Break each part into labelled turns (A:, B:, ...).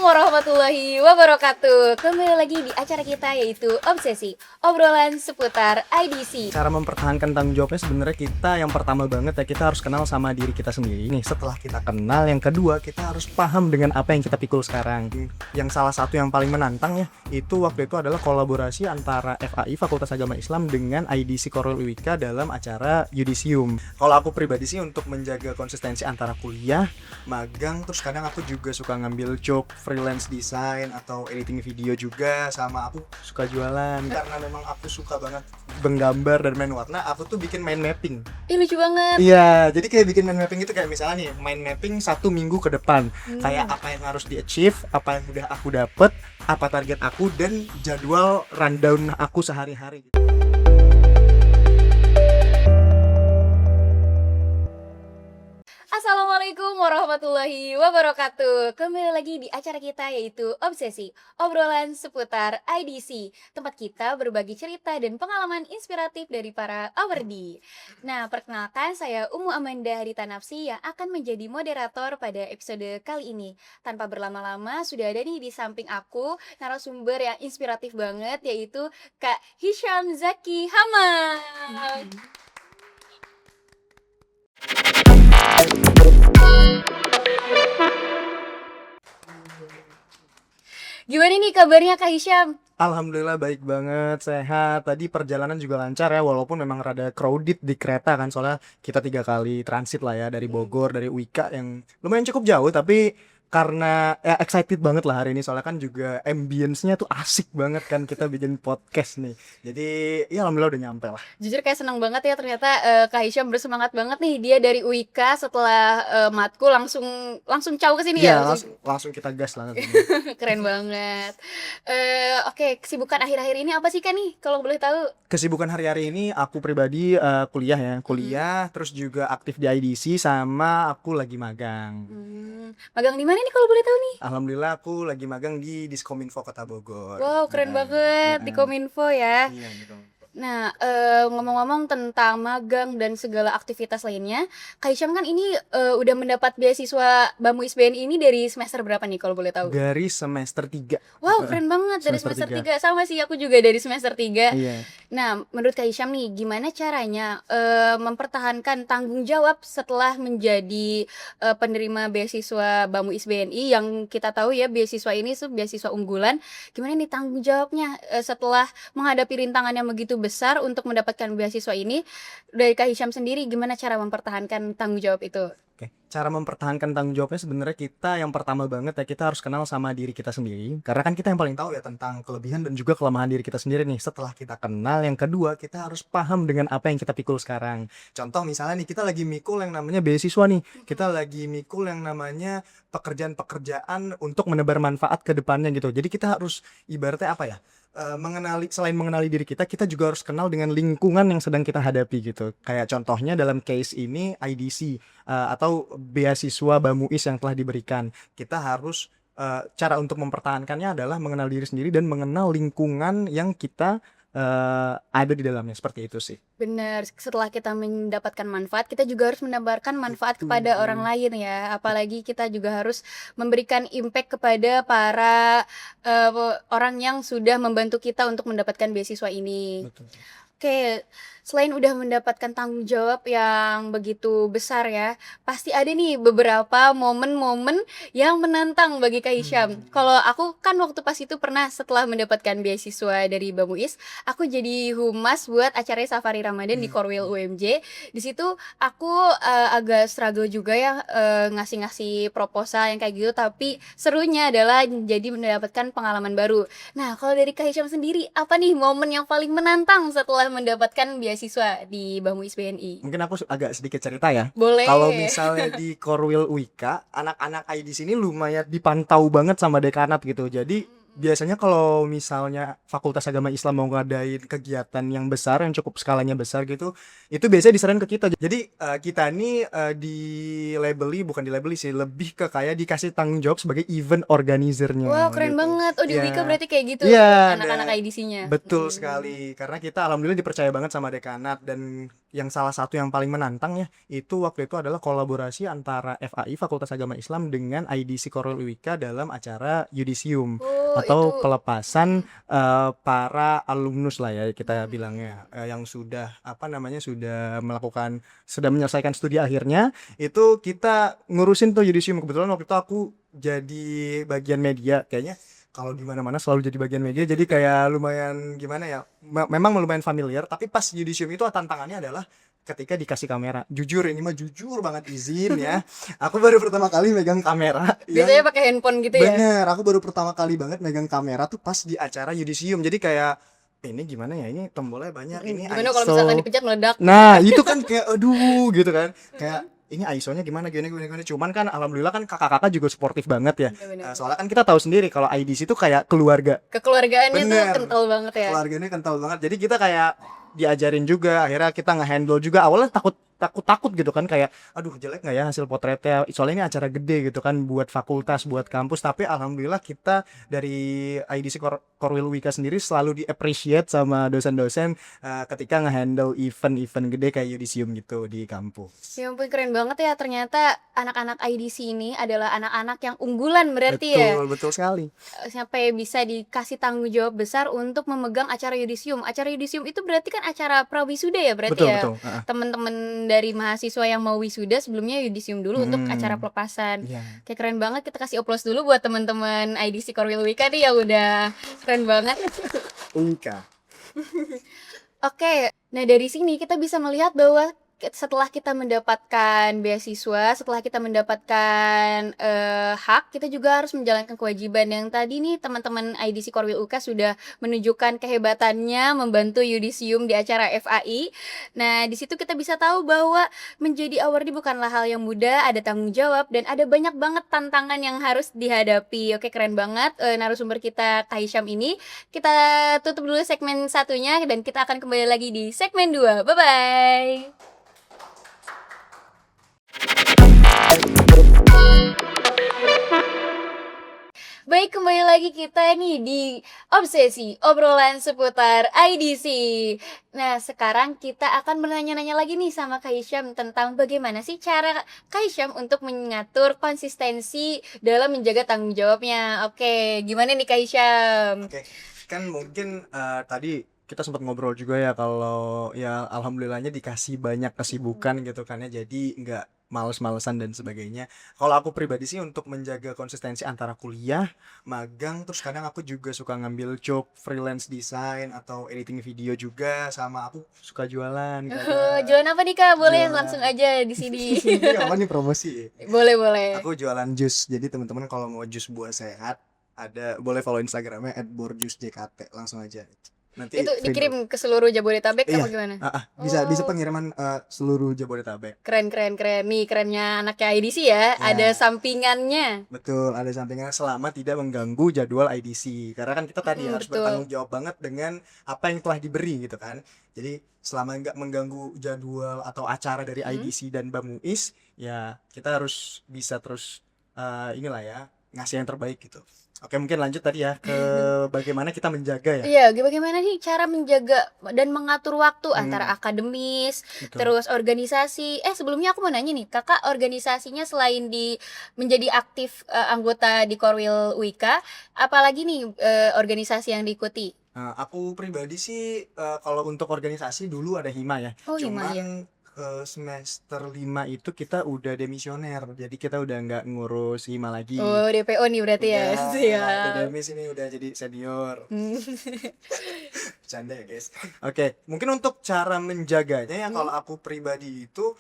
A: warahmatullahi wabarakatuh. Kembali lagi di acara kita yaitu Obsesi, obrolan seputar IDC.
B: Cara mempertahankan tanggung jawabnya sebenarnya kita yang pertama banget ya, kita harus kenal sama diri kita sendiri. Nih, setelah kita kenal, yang kedua kita harus paham dengan apa yang kita pikul sekarang. Yang salah satu yang paling menantang ya, itu waktu itu adalah kolaborasi antara FAI Fakultas Agama Islam dengan IDC Korwil UIK dalam acara Yudisium. Kalau aku pribadi sih untuk menjaga konsistensi antara kuliah, magang, terus kadang aku juga suka ngambil job freelance design atau editing video juga, sama aku suka jualan karena memang aku suka banget menggambar dan main warna. Aku tuh bikin mind mapping.
A: Ih, lucu banget.
B: Iya, jadi kayak bikin mind mapping itu kayak misalnya nih, mind mapping 1 minggu ke depan. Kayak apa yang harus di achieve, apa yang udah aku dapet, apa target aku, dan jadwal rundown aku sehari-hari gitu.
A: Assalamualaikum warahmatullahi wabarakatuh. Kembali lagi di acara kita yaitu Obsesi, obrolan seputar IDC. Tempat kita berbagi cerita dan pengalaman inspiratif dari para awardi. Nah, perkenalkan saya Umu Amanda Harita Nafsi yang akan menjadi moderator pada episode kali ini. Tanpa berlama-lama, sudah ada nih di samping aku narasumber yang inspiratif banget, yaitu Kak Hisham Zaki Hamam. Gimana nih kabarnya Kak Hisham?
B: Alhamdulillah baik banget, sehat. Tadi perjalanan juga lancar ya, walaupun memang rada crowded di kereta kan, soalnya kita 3 kali transit lah ya, dari Bogor, dari UIK yang lumayan cukup jauh, tapi karena ya excited banget lah hari ini, soalnya kan juga ambience-nya tuh asik banget kan kita bikin podcast nih. Jadi ya alhamdulillah udah nyampe lah.
A: Jujur kayak senang banget ya ternyata Kak Hisham bersemangat banget nih. Dia dari UIK setelah matkul langsung caw ke sini
B: Iya,
A: ya.
B: langsung kita gas lah.
A: Keren banget. Oke, kesibukan akhir-akhir ini apa sih Kak nih kalau boleh tahu?
B: Kesibukan hari-hari ini aku pribadi kuliah ya, terus juga aktif di IDC, sama aku lagi magang.
A: Magang di mana nih kalau boleh tahu nih?
B: Alhamdulillah aku lagi magang di Diskominfo Kota Bogor.
A: Wow, keren banget di Kominfo ya.
B: Iya gitu.
A: Nah, ngomong-ngomong tentang magang dan segala aktivitas lainnya, Kak Hisham kan ini udah mendapat beasiswa BAMU ISBN ini dari semester berapa nih kalau boleh tahu?
B: Dari semester 3.
A: Wow, keren banget, dari semester 3. Sama sih, aku juga dari semester 3.
B: Iya.
A: Nah, menurut Kak Hisham nih, gimana caranya mempertahankan tanggung jawab setelah menjadi penerima beasiswa BAMU ISBNI yang kita tahu ya, beasiswa ini tuh beasiswa unggulan. Gimana nih tanggung jawabnya setelah menghadapi rintangan yang begitu besar untuk mendapatkan beasiswa ini? Dari Kak Hisham sendiri, gimana cara mempertahankan tanggung jawab itu?
B: Oke, cara mempertahankan tanggung jawabnya sebenarnya kita yang pertama banget ya, kita harus kenal sama diri kita sendiri. Karena kan kita yang paling tahu ya tentang kelebihan dan juga kelemahan diri kita sendiri nih. Setelah kita kenal, yang kedua kita harus paham dengan apa yang kita pikul sekarang. Contoh misalnya nih, kita lagi mikul yang namanya beasiswa nih. Kita lagi mikul yang namanya pekerjaan-pekerjaan untuk menebar manfaat ke depannya gitu. Jadi kita harus ibaratnya apa ya? Selain mengenali diri kita juga harus kenal dengan lingkungan yang sedang kita hadapi gitu. Kayak contohnya dalam case ini IDC atau beasiswa BAMUIS yang telah diberikan. Kita harus cara untuk mempertahankannya adalah mengenal diri sendiri dan mengenal lingkungan yang kita ada di dalamnya, seperti itu sih.
A: Benar, setelah kita mendapatkan manfaat, kita juga harus mendapatkan manfaat kepada orang lain ya. Apalagi kita juga harus memberikan impact kepada para orang yang sudah membantu kita untuk mendapatkan beasiswa ini.
B: Betul.
A: Oke, selain udah mendapatkan tanggung jawab yang begitu besar ya, pasti ada nih beberapa momen-momen yang menantang bagi Kak Hisham. Kalau aku kan waktu pas itu pernah setelah mendapatkan beasiswa dari BAMUIS, aku jadi humas buat acara Safari Ramadan di Korwil UMJ. Di situ aku agak struggle juga ya ngasih-ngasih proposal yang kayak gitu, tapi serunya adalah jadi mendapatkan pengalaman baru. Nah, kalau dari Kak Hisham sendiri, apa nih momen yang paling menantang setelah mendapatkan beasiswa di BAMU ISBNI?
B: Mungkin aku agak sedikit cerita ya.
A: Boleh.
B: Kalau misalnya di Korwil UIK, anak-anak ID sini lumayan dipantau banget sama dekanat gitu. Jadi biasanya kalau misalnya Fakultas Agama Islam mau ngadain kegiatan yang besar, yang cukup skalanya besar gitu, itu biasanya diserahin ke kita. Jadi kita ini bukan dilabeli sih, lebih ke kayak dikasih tanggung jawab sebagai event organizer-nya.
A: Wow, keren
B: gitu.
A: banget. Oh, di
B: Ya.
A: Wika berarti kayak gitu
B: Iya,
A: anak-anak IDC-nya.
B: Betul sekali, karena kita alhamdulillah dipercaya banget sama dekanat, dan yang salah satu yang paling menantang ya, itu waktu itu adalah kolaborasi antara FAI Fakultas Agama Islam dengan IDC Korwil Uwika dalam acara Yudisium
A: Oh, itu
B: atau pelepasan
A: mhm
B: para alumnus lah ya kita
A: mhm.
B: bilangnya, yang sudah apa namanya sudah menyelesaikan studi akhirnya. Itu kita ngurusin tuh Yudisium, kebetulan waktu itu aku jadi bagian media kayaknya. Kalau di mana-mana selalu jadi bagian media, jadi kayak lumayan gimana ya, memang lumayan familiar. Tapi pas Yudisium itu tantangannya adalah ketika dikasih kamera. Jujur, ini mah jujur banget izin ya. Aku baru pertama kali megang kamera
A: Biasanya
B: yang
A: pakai handphone gitu ya?
B: bener. Aku baru pertama kali banget megang kamera tuh pas di acara Yudisium. Jadi kayak ini gimana ya? Ini tombolnya banyak,
A: Mhm,
B: ini
A: gimana kalau misalkan
B: ISO.
A: dipencet meledak?
B: Nah, itu kan kayak aduh gitu kan. Kayak
A: Mhm,
B: ini ISO-nya gimana gini gini gini. Cuman kan alhamdulillah kan kakak-kakak juga suportif banget ya.
A: bener bener bener.
B: Soalnya kan kita tahu sendiri kalau IDC itu kayak keluarga.
A: Kekeluargaannya tuh
B: Bener.
A: kental banget ya?
B: Keluarganya kental banget. Jadi kita kayak diajarin juga, akhirnya kita nge-handle juga. Awalnya takut gitu kan, kayak aduh jelek nggak ya hasil potretnya. Soalnya ini acara gede gitu kan buat fakultas, buat kampus. Tapi alhamdulillah kita dari IDC Korwil Wika sendiri selalu di-appreciate sama dosen-dosen ketika nge-handle event-event gede kayak Yudisium gitu di kampus.
A: Ya ampun keren banget ya, ternyata anak-anak IDC ini adalah anak-anak yang unggulan berarti ya?
B: Betul, betul sekali.
A: Sampai bisa dikasih tanggung jawab besar untuk memegang acara yudisium. Acara yudisium itu berarti kan acara prawisuda ya berarti
B: Betul,
A: ya?
B: betul. Heeh.
A: Teman-teman dari mahasiswa yang mau wisuda sebelumnya yudisium dulu untuk acara
B: Mm-mm.
A: pelepasan.
B: Iya.
A: Kayak keren banget, kita kasih oplos dulu buat teman-teman IDC Korwil Wika nih yang udah keren banget.
B: Wika.
A: Oke, nah dari sini kita bisa melihat bahwa setelah kita mendapatkan beasiswa, setelah kita mendapatkan hak, kita juga harus menjalankan kewajiban. Yang tadi nih teman-teman IDC Korwil UK sudah menunjukkan kehebatannya membantu yudisium di acara FAI. Nah, di situ kita bisa tahu bahwa menjadi awardee bukanlah hal yang mudah, ada tanggung jawab dan ada banyak banget tantangan yang harus dihadapi. Oke, keren banget narasumber kita Kak Hisham ini. Kita tutup dulu segmen satunya dan kita akan kembali lagi di segmen 2. Bye-bye. Baik, kembali lagi kita nih di Obsesi, obrolan seputar IDC. Nah, sekarang kita akan menanya-nanya lagi nih sama Kak Hisham tentang bagaimana sih cara Kak Hisham untuk mengatur konsistensi dalam menjaga tanggung jawabnya. Oke, gimana nih Kak Hisham?
B: Oke, kan mungkin tadi kita sempat ngobrol juga ya kalau ya alhamdulillahnya dikasih banyak kesibukan gitu kan ya, jadi nggak males-malesan dan sebagainya. Kalau aku pribadi sih untuk menjaga konsistensi antara kuliah, magang, terus kadang aku juga suka ngambil job freelance design atau editing video juga, sama aku suka jualan kadang.
A: Jualan apa nih Kak? Boleh langsung
B: Jualan.
A: aja di sini.
B: Ini apa nih promosi?
A: Boleh, boleh.
B: Aku jualan jus. Jadi teman-teman kalau mau jus buah sehat, ada boleh follow Instagramnya @borjusjkt, langsung aja. Nanti
A: Itu
B: free dulu.
A: dikirim ke seluruh Jabodetabek
B: Iya,
A: apa gimana?
B: bisa
A: Oh,
B: pengiriman seluruh Jabodetabek.
A: keren keren keren. Nih kerennya anaknya IDC ya, ada
B: Ya,
A: sampingannya.
B: betul. Ada sampingan selama tidak mengganggu jadwal IDC. Karena kan kita tadi harus
A: Betul.
B: bertanggung jawab banget dengan apa yang telah diberi gitu kan. Jadi selama nggak mengganggu jadwal atau acara dari
A: Mhm.
B: IDC dan BEM UIS, ya kita harus bisa terus inilah ya ngasih yang terbaik gitu. Oke, mungkin lanjut tadi ya ke bagaimana kita menjaga ya.
A: Iya, bagaimana nih cara menjaga dan mengatur waktu antara
B: Hmm,
A: akademis,
B: betul.
A: terus organisasi. Sebelumnya aku mau nanya nih, Kakak organisasinya selain di menjadi aktif anggota di Korwil Wika, apalagi nih organisasi yang diikuti?
B: Aku pribadi sih kalau untuk organisasi dulu ada Hima ya.
A: Oh, Hima ya.
B: Cuman semester 5 itu kita udah demisioner. Jadi kita udah nggak ngurus Hima lagi.
A: Oh, DPO nih berarti ya.
B: Udah
A: Siap.
B: demis ini udah jadi senior.
A: Hmm.
B: Bercanda ya guys. Oke, mungkin untuk cara menjaganya ya
A: Hmm.
B: kalau aku pribadi itu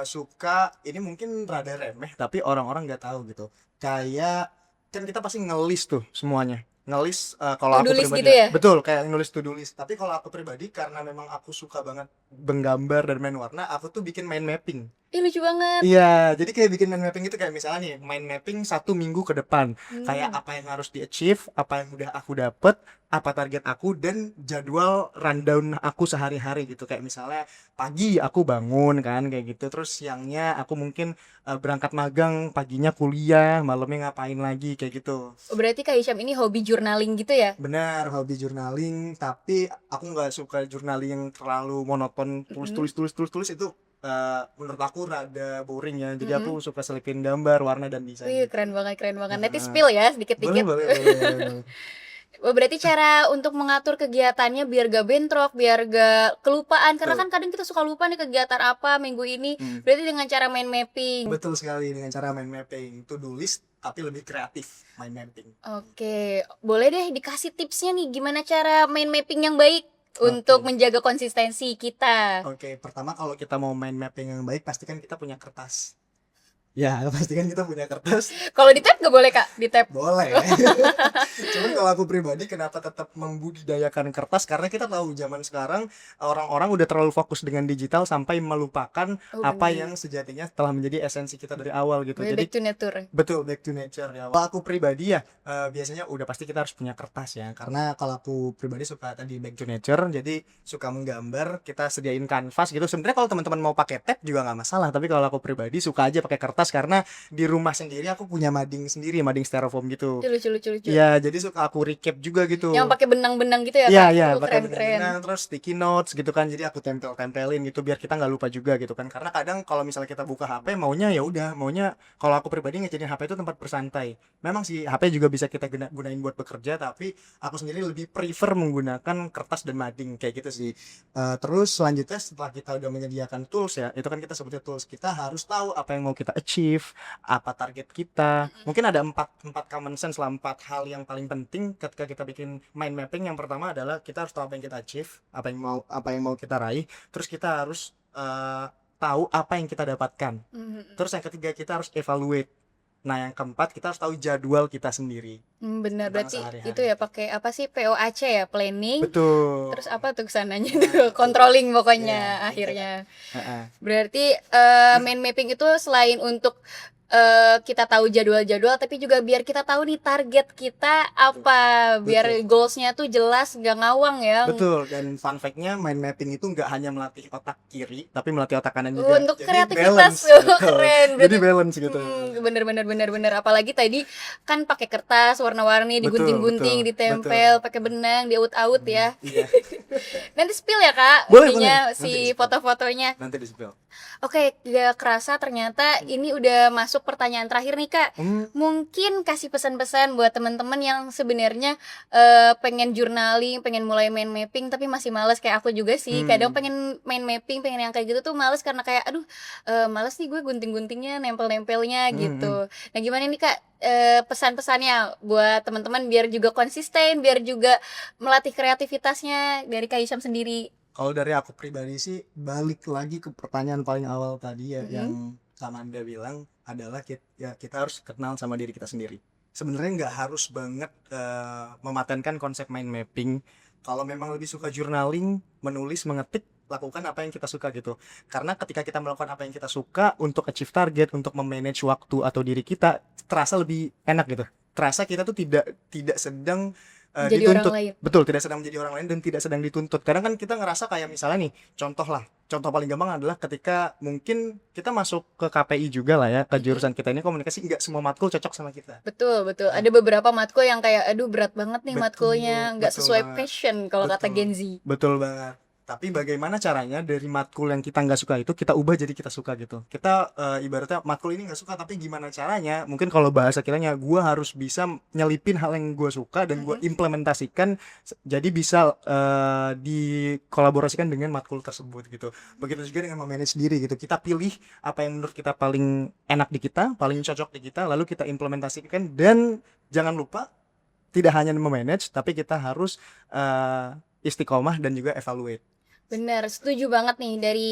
B: suka ini mungkin rada remeh tapi orang-orang nggak tahu gitu. Kayak kan kita pasti ngelis tuh semuanya. Ngelis kalau
A: To-do
B: aku
A: list
B: pribadi
A: gitu
B: ya.
A: ya?
B: Betul, kayak nulis to-do list. Tapi kalau aku pribadi karena memang aku suka banget menggambar dan main warna, aku tuh bikin mind mapping.
A: Ih, lucu banget.
B: Iya, jadi kayak bikin mind mapping itu kayak misalnya nih, mind mapping 1 minggu ke depan. Kayak
A: Hmm.
B: apa yang harus di-achieve, apa yang udah aku dapet, apa target aku, dan jadwal rundown aku sehari-hari gitu. Kayak misalnya pagi aku bangun kan, kayak gitu. Terus siangnya aku mungkin berangkat magang, paginya kuliah, malamnya ngapain lagi, kayak gitu.
A: Oh, berarti Kak Hisham ini hobi journaling gitu ya?
B: Benar, hobi journaling, tapi aku nggak suka journaling yang terlalu monoton, tulis
A: Mm-mm.
B: tulis tulis tulis tulis itu menurut aku rada boring ya. Jadi aku
A: Mm-mm.
B: suka selipin gambar, warna dan desain
A: Wih,
B: gitu.
A: keren banget, keren banget. Nanti
B: Heeh.
A: spill ya
B: Boleh,
A: sedikit-dikit.
B: boleh, boleh, boleh, boleh.
A: Oh, berarti cara untuk mengatur kegiatannya biar gak bentrok, biar gak kelupaan. Karena
B: Betul.
A: kan kadang kita suka lupa nih kegiatan apa minggu ini.
B: Hmm.
A: Berarti dengan cara mind mapping.
B: Betul sekali dengan cara mind mapping, to do list tapi lebih kreatif mind mapping.
A: Oke, boleh deh dikasih tipsnya nih gimana cara mind mapping yang baik untuk
B: Oke.
A: menjaga konsistensi kita.
B: Oke, pertama kalau kita mau mind mapping yang baik, pastikan kita punya kertas. Ya, pastikan kita punya kertas.
A: Kalau di tab gak boleh Kak, di tab.
B: Boleh. Cuman kalau aku pribadi kenapa tetap membudidayakan kertas, karena kita tahu zaman sekarang orang-orang udah terlalu fokus dengan digital sampai melupakan
A: Oh
B: apa
A: bener,
B: yang sejatinya telah menjadi esensi kita dari awal gitu.
A: boleh
B: Jadi
A: back to nature.
B: betul, back to nature ya. Kalau aku pribadi ya, biasanya udah pasti kita harus punya kertas ya. Karena kalau aku pribadi suka tadi back to nature, jadi suka menggambar. Kita sediain kanvas gitu. Sebenarnya kalau teman-teman mau pakai tab juga nggak masalah. Tapi kalau aku pribadi suka aja pakai kertas, karena di rumah sendiri aku punya mading sendiri, mading styrofoam gitu.
A: Itu lucu lucu lucu.
B: Iya, jadi suka aku recap juga
A: Yang
B: gitu.
A: pakai benang-benang gitu ya
B: Iya,
A: Kak.
B: iya, pakai
A: Keren keren.
B: benang-benang terus sticky notes gitu kan. Jadi aku tempelin gitu biar kita nggak lupa juga gitu kan. Karena kadang kalau misalnya kita buka HP maunya ya udah, maunya kalau aku pribadi ngejadiin HP itu tempat bersantai. Memang sih HP juga bisa kita gunain buat bekerja, tapi aku sendiri lebih prefer menggunakan kertas dan mading kayak gitu sih. Terus selanjutnya setelah kita udah menyediakan tools ya, itu kan kita sebutnya tools. Kita harus tahu apa yang mau kita achieve, apa target kita. Mungkin ada empat empat common sense lah, empat hal yang paling penting ketika kita bikin mind mapping. Yang pertama adalah kita harus tahu apa yang kita achieve, apa yang mau kita raih. Terus kita harus tahu apa yang kita dapatkan.
A: Mhm.
B: Terus yang ketiga kita harus evaluate. Nah, yang keempat kita harus tahu jadwal kita sendiri
A: Benar,
B: tentang
A: berarti itu
B: sehari-hari.
A: ya pakai apa sih POAC ya, planning,
B: Betul.
A: terus apa tuh kesananya
B: Nah,
A: tuh, controlling
B: ya
A: pokoknya
B: itu kan.
A: akhirnya.
B: Heeh.
A: Berarti mind mapping itu selain untuk kita tahu jadwal-jadwal, tapi juga biar kita tahu nih target kita apa, biar
B: Betul.
A: goalsnya tuh jelas, gak ngawang ya.
B: Betul, dan fun fact-nya mind mapping itu nggak hanya melatih otak kiri, tapi melatih otak kanan juga.
A: Untuk
B: Jadi
A: kreativitas
B: balance,
A: tuh
B: betul.
A: keren.
B: Jadi
A: Berarti
B: balance gitu.
A: bener bener bener bener. Apalagi tadi kan pakai kertas warna-warni,
B: Betul, betul,
A: digunting-gunting,
B: betul.
A: ditempel, pakai benang, diaut-aut ya.
B: Iya.
A: Nanti spill ya Kak,
B: Boleh, boleh.
A: ininya
B: Nanti
A: si
B: di-spill.
A: foto-fotonya.
B: Nanti di-spill.
A: Oke, gak kerasa ternyata ini udah masuk pertanyaan terakhir nih Kak.
B: Hmm,
A: Mungkin kasih pesan-pesan buat teman-teman yang sebenarnya pengen journaling, pengen mulai mind mapping tapi masih males kayak aku juga sih. Kadang
B: hmm.
A: pengen mind mapping, pengen yang kayak gitu tuh males karena kayak aduh males nih gue gunting-guntingnya, nempel-nempelnya
B: Hmm.
A: gitu. Nah, gimana nih Kak pesan-pesannya buat teman-teman biar juga konsisten, biar juga melatih kreativitasnya dari Kak Hisham sendiri.
B: Kalau dari aku pribadi sih, balik lagi ke pertanyaan paling awal tadi ya,
A: Mm-mm.
B: yang sama Anda bilang adalah kita harus kenal sama diri kita sendiri. Sebenarnya nggak harus banget mematenkan konsep mind mapping. Kalau memang lebih suka journaling, menulis, mengetik, lakukan apa yang kita suka gitu. Karena ketika kita melakukan apa yang kita suka untuk achieve target, untuk memanage waktu atau diri kita, terasa lebih enak gitu. Terasa kita tuh tidak tidak sedang
A: Jadi orang
B: dituntut.
A: lain.
B: Betul, tidak sedang menjadi orang lain dan tidak sedang dituntut. Kadang kan kita ngerasa kayak misalnya nih, contoh paling gampang adalah ketika mungkin kita masuk ke KPI juga lah ya, ke
A: Mm-mm.
B: jurusan kita ini komunikasi, nggak semua matkul cocok sama kita.
A: Betul, betul.
B: Nah,
A: Ada beberapa matkul yang kayak aduh berat banget nih matkulnya,
B: betul,
A: nggak
B: betul
A: sesuai
B: banget.
A: passion kalau kata
B: Betul,
A: Gen Z.
B: betul banget. Tapi bagaimana caranya dari matkul yang kita nggak suka itu kita ubah jadi kita suka gitu. Kita ibaratnya matkul ini nggak suka, tapi gimana caranya? Mungkin kalau bahasa kiranya, gue harus bisa nyelipin hal yang gue suka dan gue
A: Mm-mm.
B: implementasikan, jadi bisa dikolaborasikan dengan matkul tersebut gitu. Begitu juga dengan memanage diri gitu. Kita pilih apa yang menurut kita paling enak di kita, paling cocok di kita, lalu kita implementasikan. Dan jangan lupa, tidak hanya memanage, tapi kita harus istiqomah dan juga evaluate.
A: Benar, setuju banget nih dari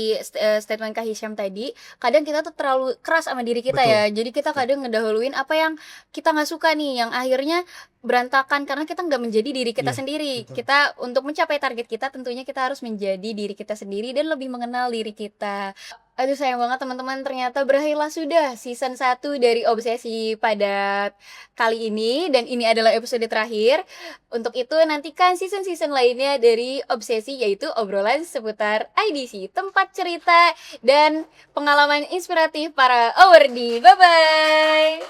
A: statement Kak Hisham tadi. Kadang kita tuh terlalu keras sama diri kita
B: Betul,
A: ya. Jadi kita
B: betul,
A: kadang ngedahuluin apa yang kita nggak suka nih, yang akhirnya berantakan karena kita nggak menjadi diri kita
B: iya,
A: sendiri.
B: betul.
A: Kita untuk mencapai target kita tentunya kita harus menjadi diri kita sendiri dan lebih mengenal diri kita. Aduh sayang banget teman-teman, ternyata berakhirlah sudah season 1 dari Obsesi Padat kali ini, dan ini adalah episode terakhir. Untuk itu nantikan season-season lainnya dari Obsesi, yaitu obrolan seputar IDC, tempat cerita dan pengalaman inspiratif para awardi. Bye-bye!